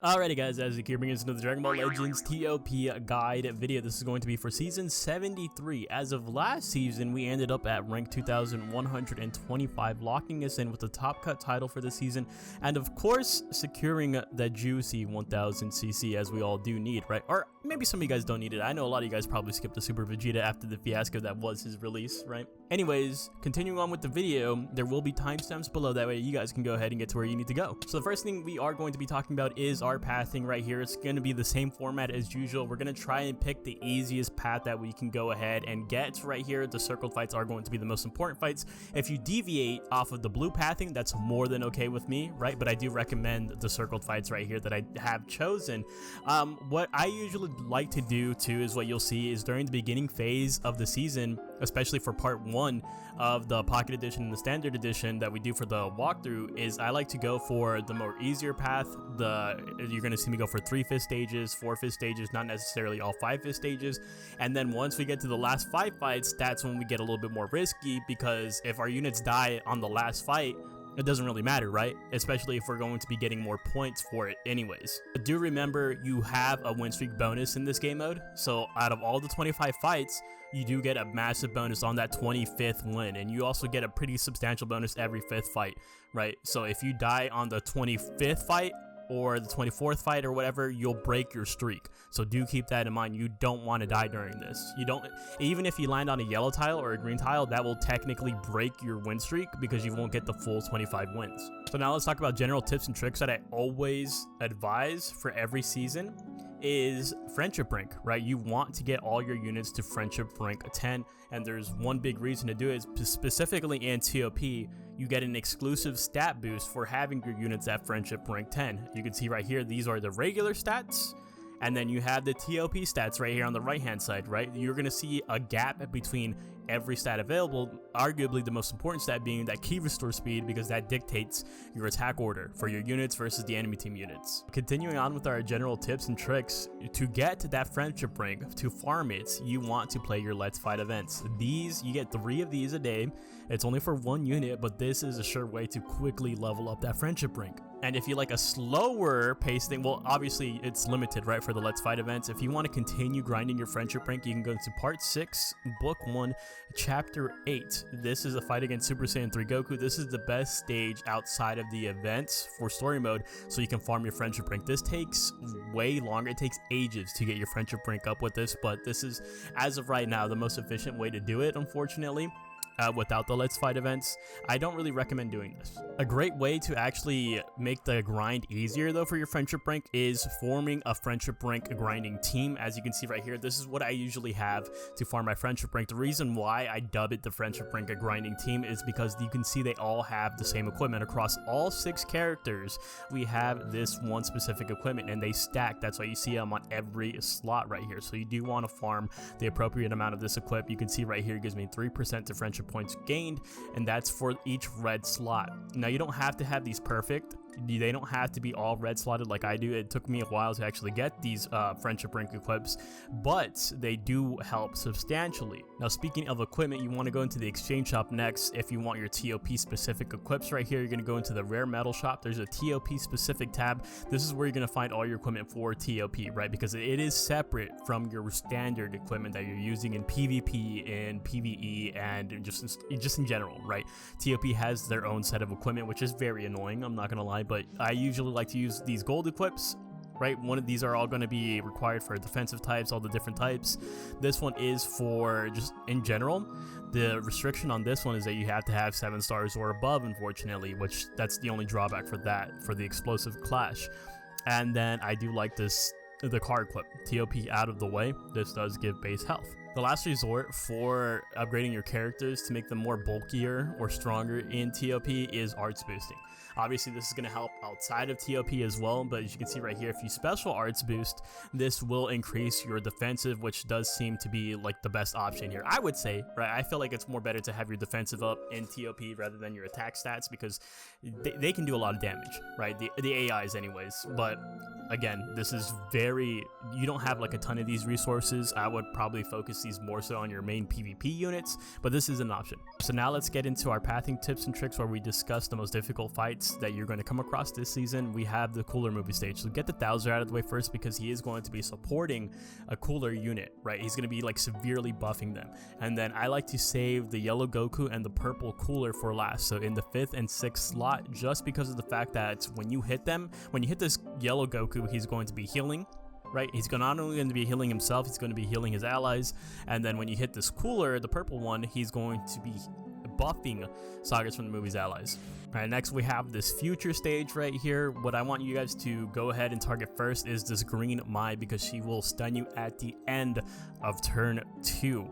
Alrighty guys, as you keep bringing us into the Dragon Ball Legends TOP guide video. This is going to be for season 73. As of last season, we ended up at rank 2125, locking us in with the top cut title for the season, and of course, securing that juicy 1000cc as we all do need, right? Or maybe some of you guys don't need it. I know a lot of you guys probably skipped the Super Vegeta after the fiasco that was his release, right? Anyways, continuing on with the video, there will be timestamps below, that way you guys can go ahead and get to where you need to go. So the first thing we are going to be talking about is our pathing right here. It's going to be the same format as usual. We're going to try and pick the easiest path that we can go ahead and get right here. The circled fights are going to be the most important fights. If you deviate off of the blue pathing, that's more than okay with me, right? But I do recommend the circled fights right here that I have chosen. What I usually like to do too is what you'll see is during the beginning phase of the season, especially for part 1 of the Pocket Edition and the Standard Edition that we do for the walkthrough, is I like to go for the more easier path. You're going to see me go for 3 fifth stages, 4 fifth stages, not necessarily all 5 fifth stages. And then once we get to the last 5 fights, that's when we get a little bit more risky, because if our units die on the last fight, it doesn't really matter, right? Especially if we're going to be getting more points for it anyways. But do remember, you have a win streak bonus in this game mode. So out of all the 25 fights, you do get a massive bonus on that 25th win. And you also get a pretty substantial bonus every 5th fight, right? So if you die on the 25th fight, or the 24th fight or whatever, you'll break your streak. So do keep that in mind. You don't want to die during this. You don't, even if you land on a yellow tile or a green tile, that will technically break your win streak because you won't get the full 25 wins. So now let's talk about general tips and tricks that I always advise for every season. Is friendship rank, right? You want to get all your units to friendship rank 10, and there's one big reason to do it. Is specifically in ToP, you get an exclusive stat boost for having your units at friendship rank 10. You can see right here, these are the regular stats, and then you have the ToP stats right here on the right hand side, right? You're going to see a gap between every stat available, arguably the most important stat being that key restore speed, because that dictates your attack order for your units versus the enemy team units. Continuing on with our general tips and tricks, to get to that friendship rank, to farm it, you want to play your Let's Fight events. These, you get 3 of these a day. It's only for 1 unit, but this is a sure way to quickly level up that friendship rank. And if you like a slower pace thing, well, obviously it's limited, right, for the Let's Fight events. If you want to continue grinding your friendship rank, you can go to part 6, book 1, chapter 8. This is a fight against Super Saiyan 3 Goku. This is the best stage outside of the events for story mode, so you can farm your friendship rank. This takes way longer. It takes ages to get your friendship rank up with this, but this is, as of right now, the most efficient way to do it, unfortunately. Without the Let's Fight events, I don't really recommend doing this. A great way to actually make the grind easier though for your friendship rank is forming a friendship rank grinding team. As you can see right here, this is what I usually have to farm my friendship rank. The reason why I dub it the friendship rank grinding team is because you can see they all have the same equipment. Across all 6 characters, we have this one specific equipment, and they stack. That's why you see them on every slot right here. So you do want to farm the appropriate amount of this equip. You can see right here, it gives me 3% to friendship points gained, and that's for each red slot. Now you don't have to have these perfect. They don't have to be all red slotted like I do. It took me a while to actually get these friendship rank equips, but they do help substantially. Now speaking of equipment, you want to go into the exchange shop next. If you want your ToP specific equips right here, you're going to go into the rare metal shop. There's a ToP specific tab. This is where you're going to find all your equipment for ToP, right? Because it is separate from your standard equipment that you're using in PvP, in PvE, and just in general, right? ToP has their own set of equipment, which is very annoying, I'm not going to lie, but I usually like to use these gold equips, right? One of these are all going to be required for defensive types, all the different types. This one is for just in general. The restriction on this one is that you have to have 7 stars or above, unfortunately, which that's the only drawback for that, for the explosive clash. And then I do like this, the car equip, ToP out of the way. This does give base health. The last resort for upgrading your characters to make them more bulkier or stronger in ToP is arts boosting. Obviously this is going to help outside of ToP as well, but as you can see right here, if you special arts boost, this will increase your defensive, which does seem to be like the best option here, I would say, right? I feel like it's more better to have your defensive up in ToP rather than your attack stats, because they can do a lot of damage, right? The AIs anyways, but again, this is you don't have like a ton of these resources. I would probably focus these more so on your main PvP units, but this is an option. So now let's get into our pathing tips and tricks, where we discuss the most difficult fights that you're going to come across this season. We have the cooler movie stage. So get the Thouser out of the way first, because he is going to be supporting a cooler unit, right? He's going to be like severely buffing them. And then I like to save the yellow Goku and the purple cooler for last, so in the 5th and 6th slot, just because of the fact that when you hit this yellow Goku, he's going to be healing, right? He's not only going to be healing himself, he's going to be healing his allies. And then when you hit this cooler, the purple one, he's going to be buffing Sagas from the movie's allies. All right, next we have this future stage right here. What I want you guys to go ahead and target first is this green Mai, because she will stun you at the end of turn 2.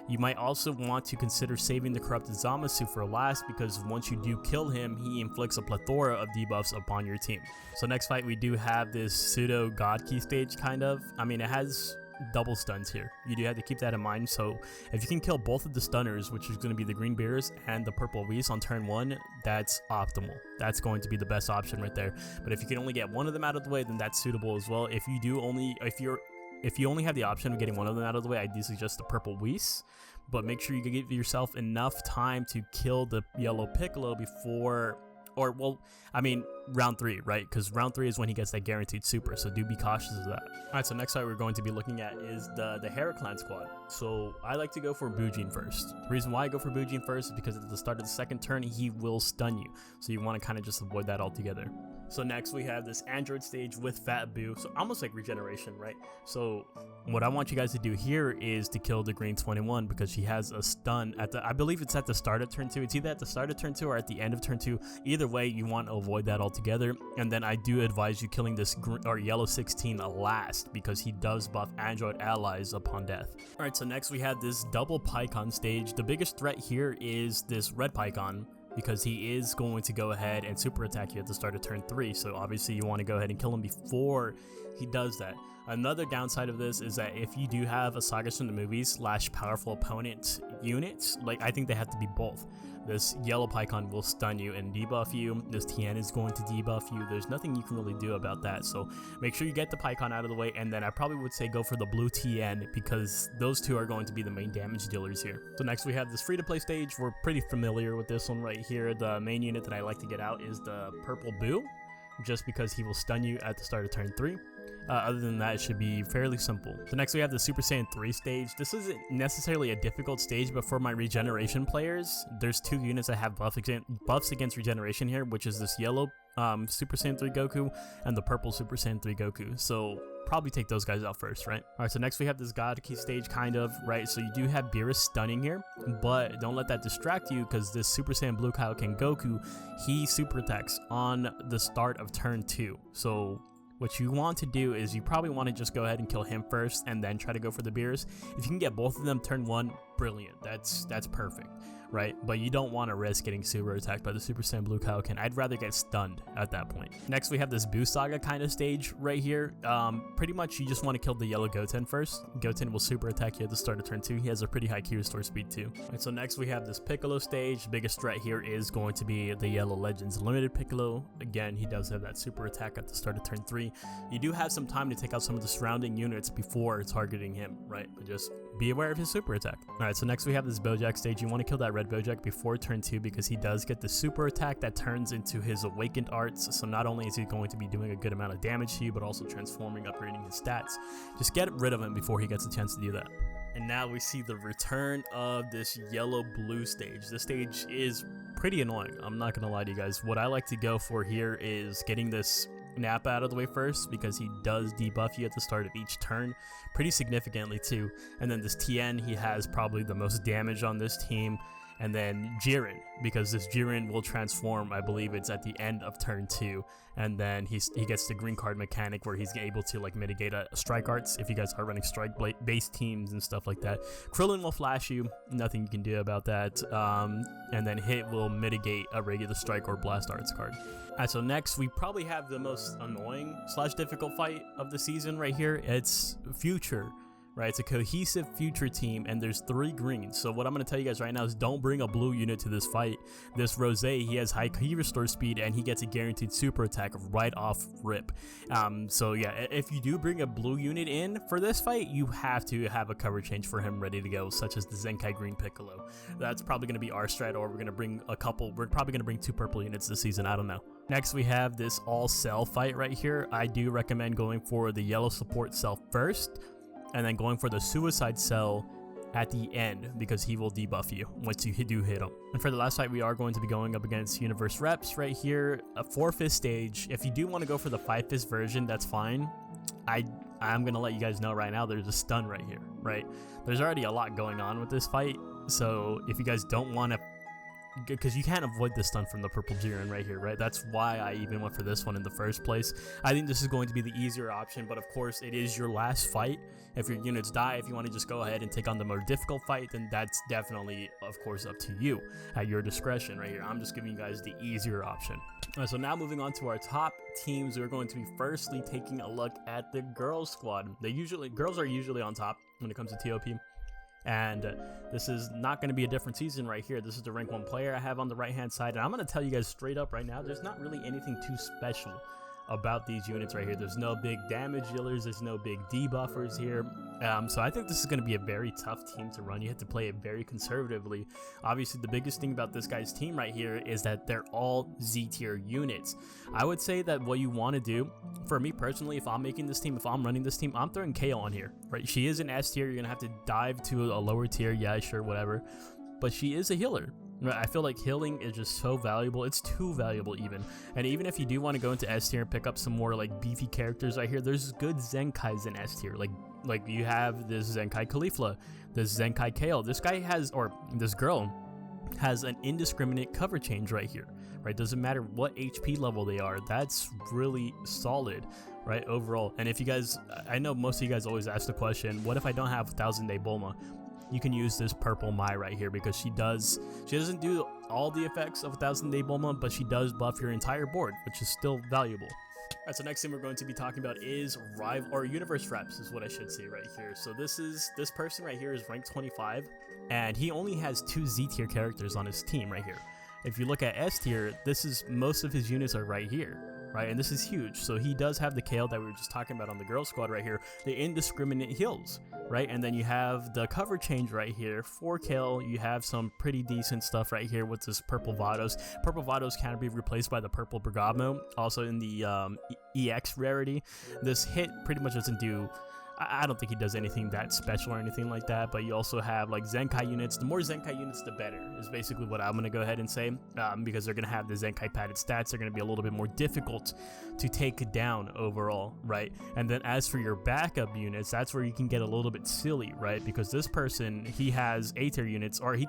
You might also want to consider saving the corrupted Zamasu for last, because once you do kill him, he inflicts a plethora of debuffs upon your team. So next fight, we do have this pseudo god key stage, kind of. I mean, it has double stuns here. You do have to keep that in mind. So if you can kill both of the stunners, which is going to be the green bears and the purple Whis on turn 1, that's optimal. That's going to be the best option right there. But if you can only get one of them out of the way, then that's suitable as well. If you only have the option of getting one of them out of the way, I do suggest the purple Whis, but make sure you give yourself enough time to kill the yellow Piccolo before, round 3, right? Because round 3 is when he gets that guaranteed super, so do be cautious of that. Alright, so next fight we're going to be looking at is the Hera Clan squad. So I like to go for Bujin first. The reason why I go for Bujin first is because at the start of the 2nd turn, he will stun you. So you want to kind of just avoid that altogether. So next we have this Android stage with Fat Boo, so almost like regeneration, right? So what I want you guys to do here is to kill the green 21, because she has a stun I believe it's at the start of turn 2. It's either at the start of turn 2 or at the end of turn 2. Either way, you want to avoid that altogether. And then I do advise you killing this yellow 16 last, because he does buff Android allies upon death. Alright, so next we have this double Pycon stage. The biggest threat here is this red Pycon, because he is going to go ahead and super attack you at the start of turn 3. So obviously you want to go ahead and kill him before he does that. Another downside of this is that if you do have a Sagas from the movies / powerful opponent units, like I think they have to be both. This yellow Pycon will stun you and debuff you. This Tien is going to debuff you. There's nothing you can really do about that. So make sure you get the Pycon out of the way, and then I probably would say go for the blue Tien, because those two are going to be the main damage dealers here. So next we have this free-to-play stage. We're pretty familiar with this one right here. The main unit that I like to get out is the purple Boo, just because he will stun you at the start of turn 3. Other than that, it should be fairly simple. So next we have the Super Saiyan 3 stage. This isn't necessarily a difficult stage, but for my regeneration players, there's 2 units that have buffs against regeneration here, which is this yellow Super Saiyan 3 Goku and the purple Super Saiyan 3 Goku. So probably take those guys out first, right? Alright, so next we have this God Key stage, kind of, right? So you do have Beerus stunning here, but don't let that distract you, because this Super Saiyan Blue Kaioken Goku, he super attacks on the start of turn 2. So what you want to do is you probably want to just go ahead and kill him first and then try to go for the Beerus. If you can get both of them turn 1, brilliant. That's perfect, right? But you don't want to risk getting super attacked by the Super Saiyan Blue Kaioken. I'd rather get stunned at that point. Next, we have this Boo Saga kind of stage right here. Pretty much you just want to kill the yellow Goten first. Goten will super attack you at the start of turn 2. He has a pretty high Q restore speed too. Right, so next we have this Piccolo stage. Biggest threat here is going to be the Yellow Legends Limited Piccolo. Again, he does have that super attack at the start of turn 3. You do have some time to take out some of the surrounding units before targeting him, right? But just be aware of his super attack. Alright, so next we have this Bojack stage. You want to kill that red Bojack before turn 2, because he does get the super attack that turns into his awakened arts. So not only is he going to be doing a good amount of damage to you, but also transforming, upgrading his stats. Just get rid of him before he gets a chance to do that. And now we see the return of this yellow-blue stage. This stage is pretty annoying, I'm not gonna lie to you guys. What I like to go for here is getting this Nappa out of the way first, because he does debuff you at the start of each turn pretty significantly too. And then this Tien, he has probably the most damage on this team. And then Jiren, because this Jiren will transform, I believe it's at the end of turn 2, and then he gets the green card mechanic where he's able to like mitigate strike arts if you guys are running strike based teams and stuff like that. Krillin will flash you, nothing you can do about that, and then Hit will mitigate a regular strike or blast arts card. Alright, so next we probably have the most annoying / difficult fight of the season right here. It's Future. right? It's a cohesive future team, and there's 3 greens. So what I'm going to tell you guys right now is don't bring a blue unit to this fight. This Rose, he has high key restore speed, and he gets a guaranteed super attack right off rip. So yeah, if you do bring a blue unit in for this fight, you have to have a cover change for him ready to go, such as the Zenkai Green Piccolo. That's probably going to be our strat, or we're going to bring a couple. We're probably going to bring 2 purple units this season. I don't know. Next, we have this all cell fight right here. I do recommend going for the yellow support cell first, and then going for the suicide cell at the end, because he will debuff you once you do hit him. And for the last fight, we are going to be going up against Universe Reps right here, a 4-fist stage. If you do want to go for the 5-fist version, that's fine. I'm gonna let you guys know right now, there's a stun right here, right? There's already a lot going on with this fight, so if you guys don't want to, because you can't avoid the stun from the purple Jiren right here, right? That's why I even went for this one in the first place. I think this is going to be the easier option, but of course it is your last fight. If your units die, if you want to just go ahead and take on the more difficult fight, then that's definitely, of course, up to you at your discretion right here. I'm just giving you guys the easier option. So now moving on to our top teams, we're going to be firstly taking a look at the girls squad. Girls are usually on top when it comes to ToP. And this is not going to be a different season right here. This is the rank 1 player I have on the right hand side, and I'm going to tell you guys straight up right now, there's not really anything too special about these units right here. There's no big damage dealers, there's no big debuffers here. So I think this is going to be a very tough team to run. You have to play it very conservatively. Obviously, the biggest thing about this guy's team right here is that they're all Z tier units. I would say that what you want to do, for me personally, if I'm making this team, if I'm running this team, I'm throwing KO on here, right? She is an S tier. You're going to have to dive to a lower tier. Yeah, sure, whatever. But she is a healer. I feel like healing is just so valuable. It's too valuable even. And even if you do want to go into S tier and pick up some more like beefy characters right here, there's good Zenkais in S tier. Like you have this Zenkai Caulifla, this Zenkai Kale. This guy has, or this girl has, an indiscriminate cover change right here, right? Doesn't matter what HP level they are. That's really solid, right, overall. And if you guys, I know most of you guys always ask the question, what if I don't have 1000-day Bulma? You can use this purple Mai right here, because she doesn't do all the effects of 1000-day Bulma, but she does buff your entire board, which is still valuable. Alright, so next thing we're going to be talking about is Universe Reps, is what I should say right here. So this person right here is rank 25, and he only has 2 Z tier characters on his team right here. If you look at S tier, most of his units are right here, right? And this is huge. So he does have the Kale that we were just talking about on the girl squad right here, the indiscriminate heals, right? And then you have the cover change right here for Kale. You have some pretty decent stuff right here with this purple Vados. Purple Vados can be replaced by the purple Bergamo, also in the EX rarity. This hit pretty much doesn't do, I don't think he does anything that special or anything like that, but you also have like Zenkai units. The more Zenkai units, the better, is basically what I'm going to go ahead and say, because they're going to have the Zenkai padded stats. They're going to be a little bit more difficult to take down overall, right? And then as for your backup units, that's where you can get a little bit silly, right? Because this person, he has A tier units, or he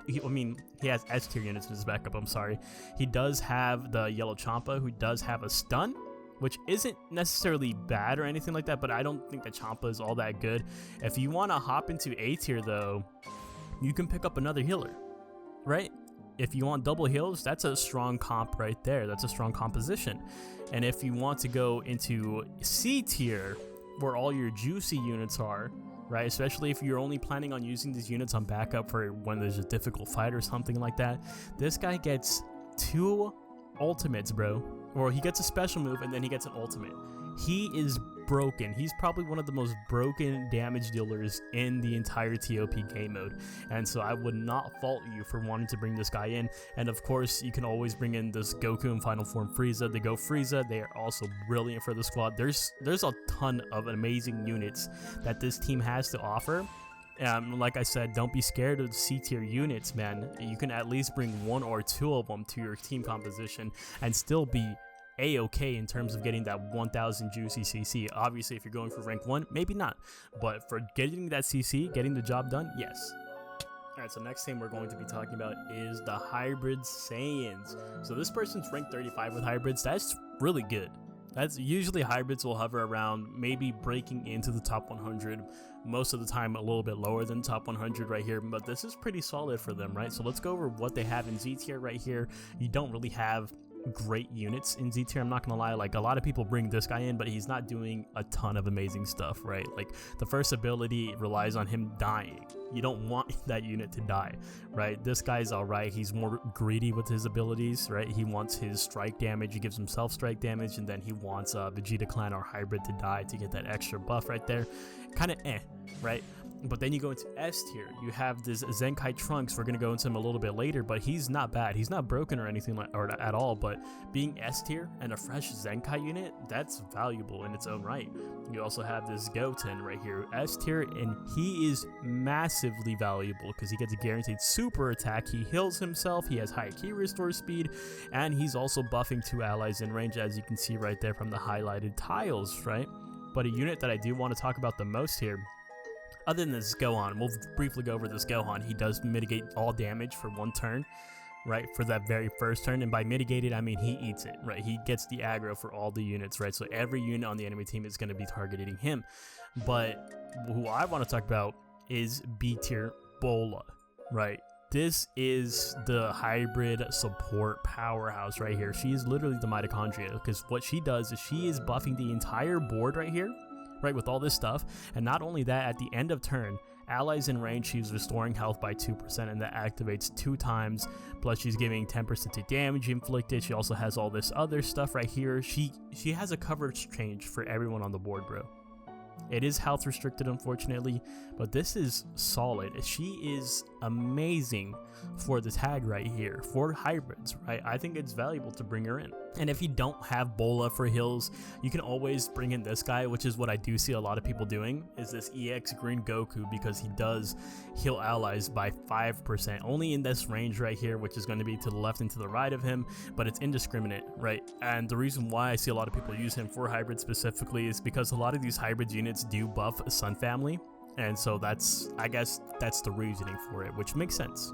has S tier units in his backup, I'm sorry. He does have the yellow Champa, who does have a stun, which isn't necessarily bad or anything like that, but I don't think that Champa is all that good. If you want to hop into A tier though, you can pick up another healer, right? If you want double heals, that's a strong comp right there. That's a strong composition. And if you want to go into C tier, where all your juicy units are, right? Especially if you're only planning on using these units on backup for when there's a difficult fight or something like that, this guy gets 2 ultimates, bro. Or he gets a special move and then he gets an ultimate. He is broken. He's probably one of the most broken damage dealers in the entire ToP game mode. And so I would not fault you for wanting to bring this guy in. And of course, you can always bring in this Goku and Final Form Frieza. The Go Frieza, they are also brilliant for the squad. There's a ton of amazing units that this team has to offer. Like I said, don't be scared of C tier units, man. You can at least bring 1 or 2 of them to your team composition and still be a-okay in terms of getting that 1000 juicy CC. Obviously, if you're going for rank 1, maybe not. But for getting that CC, getting the job done, yes. Alright, so next thing we're going to be talking about is the Hybrid Saiyans. So this person's rank 35 with hybrids. That's really good. That's usually hybrids will hover around maybe breaking into the top 100, most of the time a little bit lower than top 100 right here, but this is pretty solid for them, right? So let's go over what they have in Z tier right here. You don't really have great units in Z tier. I'm not gonna lie, like a lot of people bring this guy in, but he's not doing a ton of amazing stuff, right? Like the first ability relies on him dying. You don't want that unit to die, right? This guy's all right. He's more greedy with his abilities, right? He wants his strike damage. He gives himself strike damage, and then he wants Vegeta clan or hybrid to die to get that extra buff right there. Kind of right? But then you go into S tier, you have this Zenkai Trunks. We're going to go into him a little bit later, but he's not bad. He's not broken or anything like or at all, but being S tier and a fresh Zenkai unit, that's valuable in its own right. You also have this Goten right here, S tier, and he is massively valuable because he gets a guaranteed super attack. He heals himself, he has high key restore speed, and he's also buffing 2 allies in range, as you can see right there from the highlighted tiles, right? But a unit that I do want to talk about the most here, other than this Gohan, we'll briefly go over this Gohan. He does mitigate all damage for 1 turn, right, for that very first turn, and by mitigated I mean he eats it, right? He gets the aggro for all the units, right? So every unit on the enemy team is going to be targeting him. But who I want to talk about is B tier Bola, right? This is the hybrid support powerhouse right here. She is literally the mitochondria, because what she does is she is buffing the entire board right here, right, with all this stuff. And not only that, at the end of turn, allies in range, she's restoring health by 2%, and that activates 2 times. Plus she's giving 10% to damage inflicted. She also has all this other stuff right here. She has a coverage change for everyone on the board, bro. It is health restricted, unfortunately, but this is solid. She is amazing for the tag right here for hybrids, right? I think it's valuable to bring her in. And if you don't have Bola for heals, you can always bring in this guy, which is what I do see a lot of people doing, is this EX Green Goku, because he does heal allies by 5%, only in this range right here, which is going to be to the left and to the right of him, but it's indiscriminate, right? And the reason why I see a lot of people use him for hybrid specifically is because a lot of these hybrid units do buff a Sun family, and so I guess that's the reasoning for it, which makes sense.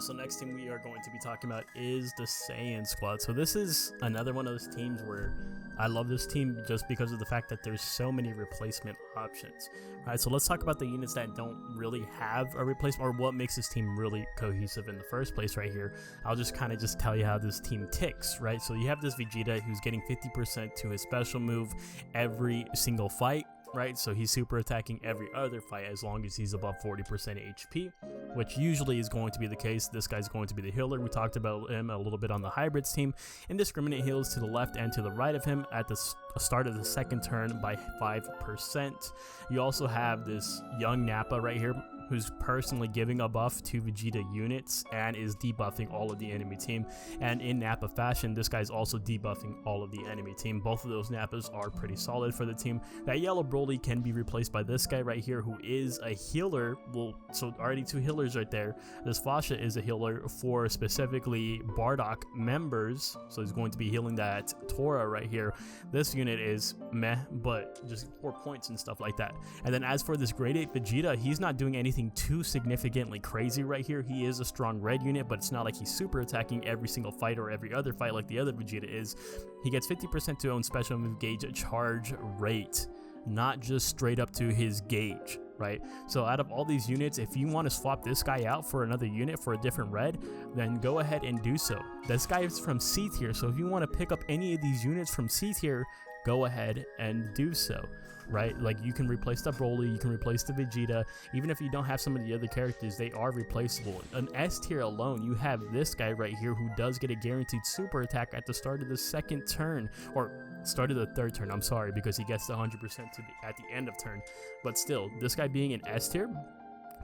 So next team we are going to be talking about is the Saiyan squad. So this is another one of those teams where I love this team just because of the fact that there's so many replacement options. All right, so let's talk about the units that don't really have a replacement, or what makes this team really cohesive in the first place right here. I'll just kind of tell you how this team ticks, right? So you have this Vegeta who's getting 50% to his special move every single fight, right? So he's super attacking every other fight as long as he's above 40% HP, which usually is going to be the case. This guy's going to be the healer. We talked about him a little bit on the hybrids team. Indiscriminate heals to the left and to the right of him at the start of the second turn by 5%. You also have this young Nappa right here, who's personally giving a buff to Vegeta units and is debuffing all of the enemy team. And in Nappa fashion, this guy's also debuffing all of the enemy team. Both of those Nappas are pretty solid for the team. That yellow Broly can be replaced by this guy right here, who is a healer. Well, so already 2 healers right there. This Fasha is a healer for specifically Bardock members, so he's going to be healing that Tora right here. This unit is meh, but just 4 points and stuff like that. And then as for this grade 8 Vegeta, he's not doing anything too significantly crazy right here. He is a strong red unit, but it's not like he's super attacking every single fight or every other fight like the other Vegeta is. He gets 50% to own special move gauge charge rate, not just straight up to his gauge, right? So out of all these units, if you want to swap this guy out for another unit for a different red, then go ahead and do so. This guy is from C tier, so if you want to pick up any of these units from C tier, go ahead and do so, right? Like you can replace the Broly, you can replace the Vegeta. Even if you don't have some of the other characters, they are replaceable. An S tier alone, you have this guy right here who does get a guaranteed super attack at the start of the second turn, or start of the third turn, I'm sorry, because he gets the 100% at the end of turn. But still, this guy being an S tier,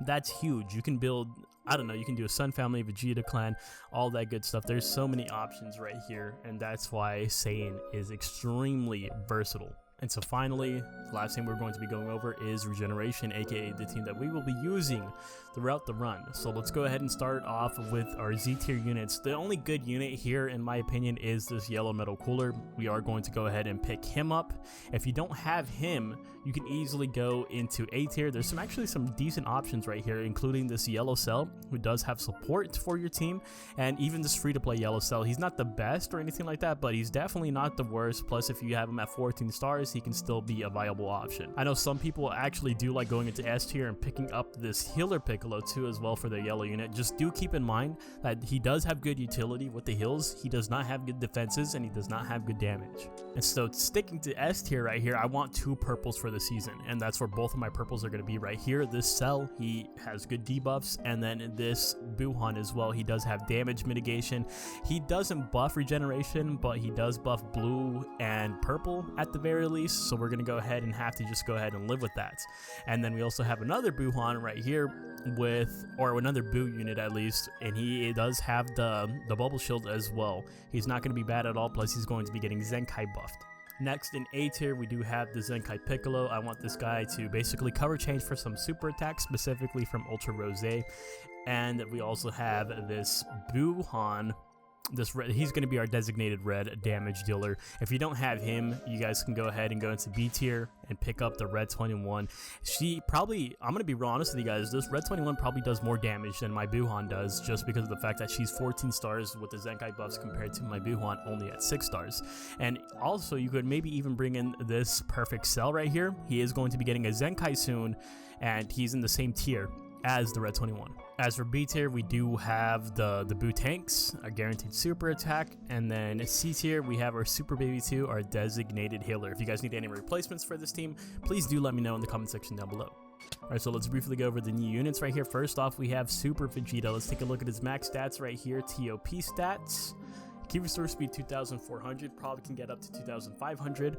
that's huge. You can build, I don't know, you can do a Sun family, Vegeta clan, all that good stuff. There's so many options right here, and that's why Saiyan is extremely versatile. And so finally, the last thing we're going to be going over is Regeneration, aka the team that we will be using throughout the run. So let's go ahead and start off with our Z tier units. The only good unit here, in my opinion, is this yellow metal cooler. We are going to go ahead and pick him up. If you don't have him, you can easily go into A tier. There's actually some decent options right here, including this yellow cell, who does have support for your team, and even this free-to-play yellow cell. He's not the best or anything like that, but he's definitely not the worst. Plus, if you have him at 14 stars, he can still be a viable option. I know some people actually do like going into S tier and picking up this healer Piccolo too as well for their yellow unit. Just do keep in mind that he does have good utility with the heals, he does not have good defenses, and he does not have good damage. And so sticking to S tier right here, I want 2 purples for the season, and that's where both of my purples are going to be right here. This Cell, he has good debuffs, and then this Buhan as well, he does have damage mitigation. He doesn't buff regeneration, but he does buff blue and purple at the very least, so we're going to go ahead and have to just go ahead and live with that. And then we also have another Buhan right here with, or another Boo unit at least, and he does have the bubble shield as well. He's not going to be bad at all, plus he's going to be getting Zenkai buffed. Next in A tier, we do have the Zenkai Piccolo. I want this guy to basically cover change for some super attacks, specifically from Ultra Rose. And we also have this Buhan. He's going to be our designated red damage dealer. If you don't have him, you guys can go ahead and go into B tier and pick up the Red 21. I'm going to be real honest with you guys, this Red 21 probably does more damage than my Buhan does, just because of the fact that she's 14 stars with the Zenkai buffs compared to my Buhan only at 6 stars. And also, you could maybe even bring in this perfect Cell right here. He is going to be getting a Zenkai soon, and he's in the same tier as the Red 21. As for B tier, we do have the Boo tanks, a guaranteed super attack, and then C tier, we have our Super Baby 2, our designated healer. If you guys need any replacements for this team, please do let me know in the comment section down below. Alright, so let's briefly go over the new units right here. First off, we have Super Vegeta. Let's take a look at his max stats right here, ToP stats. Key restore speed 2400, probably can get up to 2500.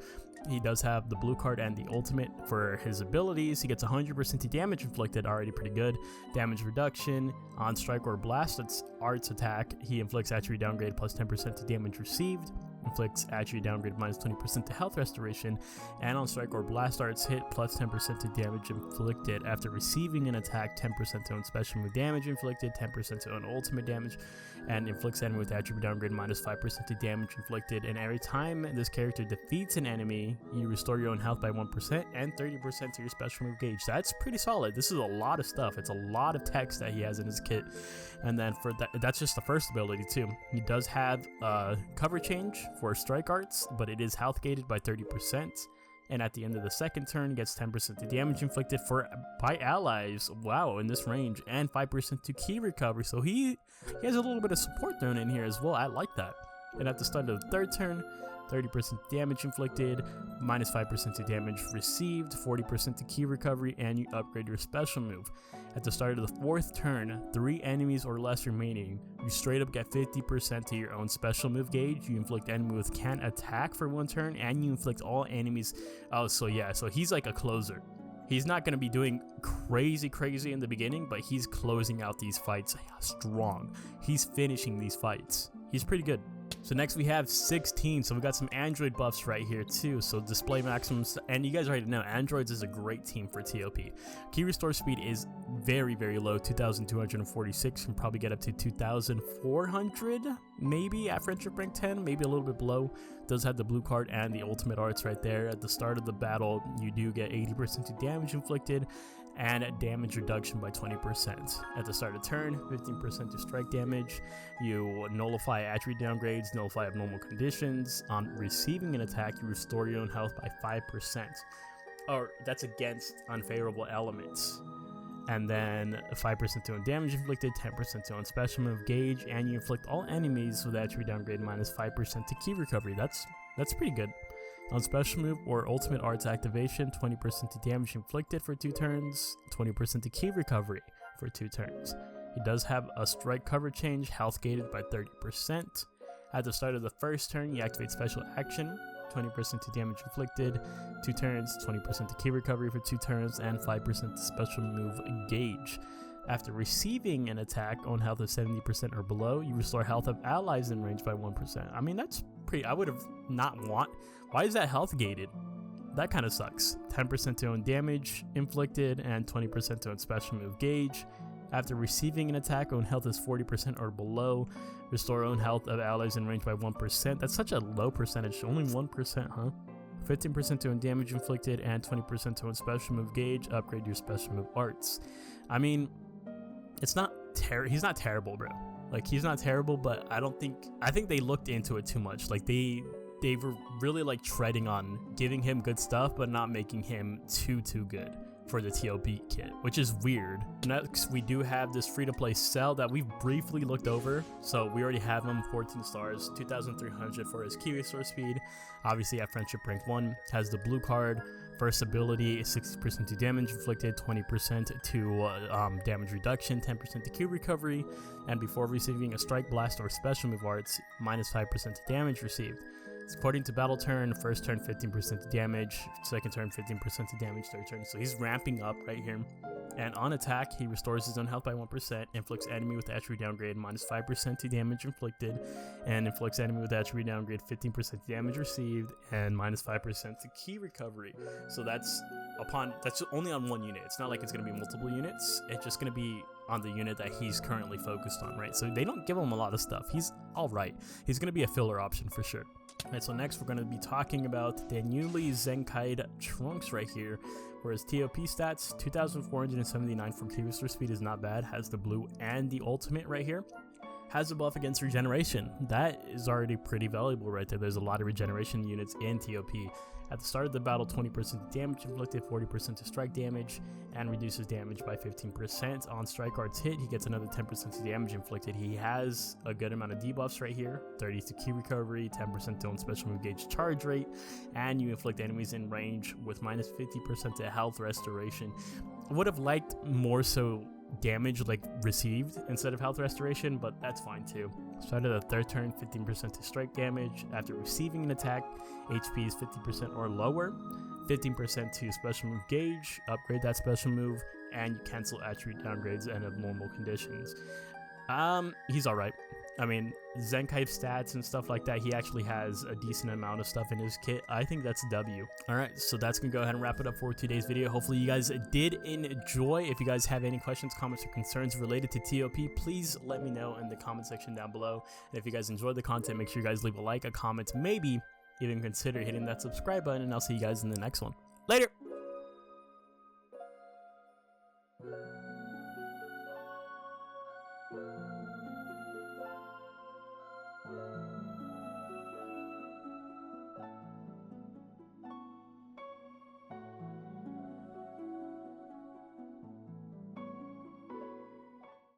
He does have the blue card and the ultimate for his abilities. He gets 100% to damage inflicted, already pretty good. Damage reduction on strike or blast, that's arts attack. He inflicts attribute downgrade plus 10% to damage received. Inflicts attribute downgrade minus 20% to health restoration, and on strike or blast arts hit plus 10% to damage inflicted after receiving an attack, 10% to own special move damage inflicted, 10% to own ultimate damage, and inflicts enemy with attribute downgrade minus 5% to damage inflicted. And every time this character defeats an enemy, you restore your own health by 1% and 30% to your special move gauge. That's pretty solid. This is a lot of stuff. It's a lot of text that he has in his kit. And then for that's just the first ability too. He does have cover change for strike arts, but it is health gated by 30%. And at the end of the second turn, he gets 10% to damage inflicted by allies, wow, in this range, and 5% to key recovery. So he has a little bit of support thrown in here as well. I like that. And at the start of the third turn, 30% damage inflicted, minus 5% to damage received, 40% to key recovery, and you upgrade your special move. At the start of the fourth turn, 3 enemies or less remaining, you straight up get 50% to your own special move gauge. You inflict enemy with can't attack for 1 turn, and you inflict all enemies. Oh, so yeah, so he's like a closer. He's not going to be doing crazy in the beginning, but he's closing out these fights strong. He's finishing these fights. He's pretty good. So next we have 16, so we got some android buffs right here too. So display maximums, and you guys already know androids is a great team for ToP. Key restore speed is very low, 2246, can probably get up to 2400 maybe at friendship rank 10, maybe a little bit below. Does have the blue card and the ultimate arts right there. At the start of the battle, you do get 80% to damage inflicted and damage reduction by 20%. At the start of turn, 15% to strike damage. You nullify attribute downgrades, nullify abnormal conditions. On receiving an attack, you restore your own health by 5%. Or that's against unfavorable elements. And then 5% to own damage inflicted, 10% to own special move gauge, and you inflict all enemies with attribute downgrade minus 5% to key recovery. That's pretty good. On special move or ultimate arts activation, 20% to damage inflicted for 2 turns, 20% to key recovery for 2 turns. He does have a strike cover change, health gated by 30%. At the start of the first turn, you activate special action, 20% to damage inflicted, 2 turns, 20% to key recovery for 2 turns, and 5% to special move gauge. After receiving an attack on health of 70% or below, you restore health of allies in range by 1%. I mean, that's pretty, I would have not want. Why is that health gated? That kind of sucks. 10% to own damage inflicted and 20% to own special move gauge. After receiving an attack, own health is 40% or below. Restore own health of allies in range by 1%. That's such a low percentage, only 1%, huh? 15% to own damage inflicted and 20% to own special move gauge. Upgrade your special move arts. I mean, it's not he's not terrible, bro. Like, he's not terrible, but I think they looked into it too much. Like, they they were really like treading on giving him good stuff, but not making him too good for the ToP kit, which is weird. Next, we do have this free-to-play cell that we've briefly looked over. So we already have him, 14 stars, 2,300 for his key resource speed. Obviously at friendship rank 1, has the blue card. First ability is 60% to damage inflicted, 20% to damage reduction, 10% to Q recovery, and before receiving a strike, blast, or special move arts, minus 5% to damage received. According to battle turn, first turn 15% to damage, second turn 15% to damage, third turn. So he's ramping up right here. And on attack, he restores his own health by 1%, inflicts enemy with attribute downgrade minus 5% to damage inflicted, and inflicts enemy with attribute downgrade 15% to damage received, and minus 5% to key recovery. So that's only on one unit. It's not like it's going to be multiple units. It's just going to be on the unit that he's currently focused on, right? So they don't give him a lot of stuff. He's all right. He's going to be a filler option for sure. Alright, so next we're going to be talking about the newly Zenkai Trunks right here, where his ToP stats, 2,479 for key resource speed is not bad, has the blue and the ultimate right here. Has a buff against regeneration. That is already pretty valuable right there. There's a lot of regeneration units in ToP. At the start of the battle, 20% damage inflicted, 40% to strike damage, and reduces damage by 15%. On strike arts hit, he gets another 10% to damage inflicted. He has a good amount of debuffs right here, 30 to key recovery, 10% to own special move gauge charge rate, and you inflict enemies in range with minus 50% to health restoration. Would have liked more so damage like received instead of health restoration, but that's fine too. Start of the third turn, 15% to strike damage. After receiving an attack, HP is 50% or lower, 15% to special move gauge, upgrade that special move, and you cancel attribute downgrades and abnormal conditions. He's alright. I mean, Zenkai stats and stuff like that, he actually has a decent amount of stuff in his kit. I think that's a W. Alright, so that's going to go ahead and wrap it up for today's video. Hopefully you guys did enjoy. If you guys have any questions, comments, or concerns related to ToP, please let me know in the comment section down below. And if you guys enjoyed the content, make sure you guys leave a like, a comment, maybe even consider hitting that subscribe button, and I'll see you guys in the next one. Later!